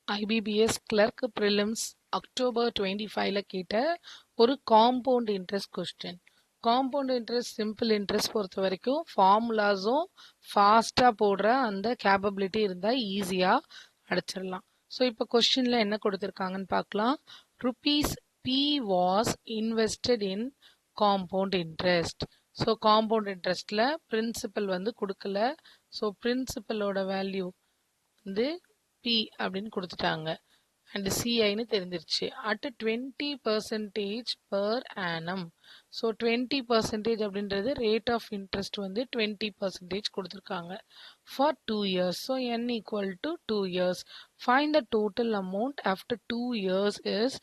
IBPS clerk prelims October 25ல கேட்ட ஒரு compound interest question. Compound interest simple interest பொறுத்த வரைக்கும் ஃபார்முலாஸும் ஃபாஸ்ட்டாக போடுற அந்த கேப்பபிலிட்டி இருந்தால் ஈஸியாக அடிச்சிடலாம். ஸோ இப்போ கொஸ்டினில் என்ன கொடுத்துருக்காங்கன்னு பார்க்கலாம். Rupees P was invested in compound interest. So compound இன்ட்ரெஸ்டில் பிரின்சிபல் வந்து கொடுக்கல. ஸோ பிரின்சிபலோட வேல்யூ வந்து பி அப்படின்னு கொடுத்துட்டாங்க அண்ட் சிஐன்னு தெரிஞ்சிருச்சு. At 20% per annum. ஸோ 20% அப்படின்றது ரேட் ஆஃப் இன்ட்ரெஸ்ட் வந்து 20% கொடுத்துருக்காங்க for 2 years. So n equal to 2 years. Find the total amount after 2 years is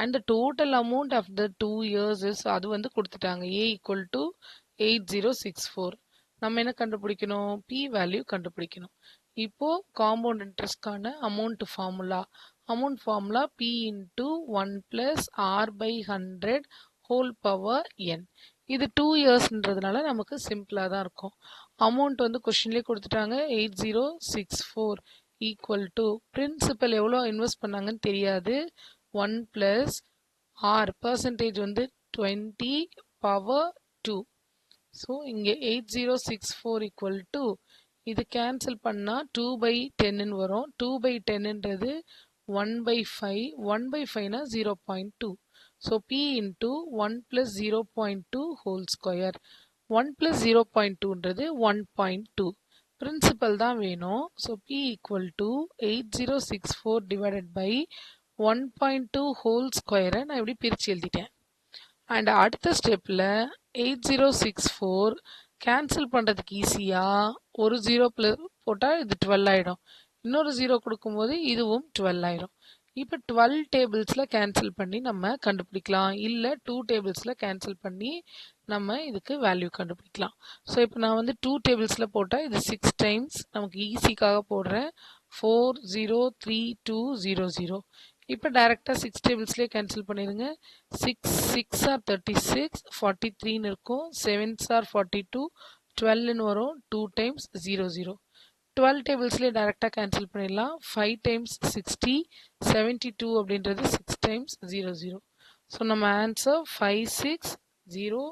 and the total amount of the 2 years is அது வந்து கொடுத்துட்டாங்க a equal to 8064. நம்ம என்ன கண்டுபிடிக்கணும்? p value கண்டுபிடிக்கணும். இப்போ காம்பவுண்ட் இன்ட்ரெஸ்ட்கான amount formula p into 1 plus R by 100 whole power n. இது 2 இயர்ஸ்ன்றதுனால நமக்கு சிம்பிளாக தான் இருக்கும். அமௌண்ட் வந்து கொஸ்டின்லேயே கொடுத்துட்டாங்க 8064 ஈக்குவல் டு பிரின்சிபல் எவ்வளோ இன்வெஸ்ட் பண்ணாங்கன்னு தெரியாது 1 பிளஸ் ஆர் பர்சன்டேஜ் வந்து 20 பவர் 2. ஸோ இங்கே 8064 ஈக்குவல் டு இது கேன்சல் பண்ணால் 2/10 வரும். 2/10ன்றது 1/5. 1/5னா 0.2. So p into 1 plus 0.2 whole square. 1 plus 0.2ன்றது 1.2. பிரின்சிபல் தான் வேணும். So p equal to 8064 divided by 1.2 whole ஸ்கொயரை நான் இப்படி பிரித்து எழுதிட்டேன். அண்ட் அடுத்த ஸ்டெப்பில் 8064 கேன்சல் பண்ணுறதுக்கு ஈஸியாக ஒரு 0 ப்ளஸ் போட்டால் இது 12 ஆகிடும். இன்னொரு 0 கொடுக்கும்போது இதுவும் 12 ஆகிடும். இப்போ 12 டேபிள்ஸில் கேன்சல் பண்ணி நம்ம கண்டுபிடிக்கலாம். இல்லை 2 டேபிள்ஸில் கேன்சல் பண்ணி நம்ம இதுக்கு வேல்யூ கண்டுபிடிக்கலாம். ஸோ இப்போ நான் வந்து 2 டேபிள்ஸில் போட்டால் இது 6 டைம்ஸ் நமக்கு ஈஸிக்காக போடுறேன். 4032000. இப்போ டைரெக்டாக 6 டேபிள்ஸ்லேயே கேன்சல் பண்ணிடுங்க. 6 ஆர் 36 43ன்னு இருக்கும். 7 ஆர் 42 12ன்னு வரும். 2 டைம்ஸ் 00. 12 டேபிள்ஸ்லேயே டைரெக்டாக கேன்சல் பண்ணிடலாம். 5 டைம்ஸ் 60 72 அப்படின்றது 6 டைம்ஸ் 00. ஸோ நம்ம ஆன்சர் 5600.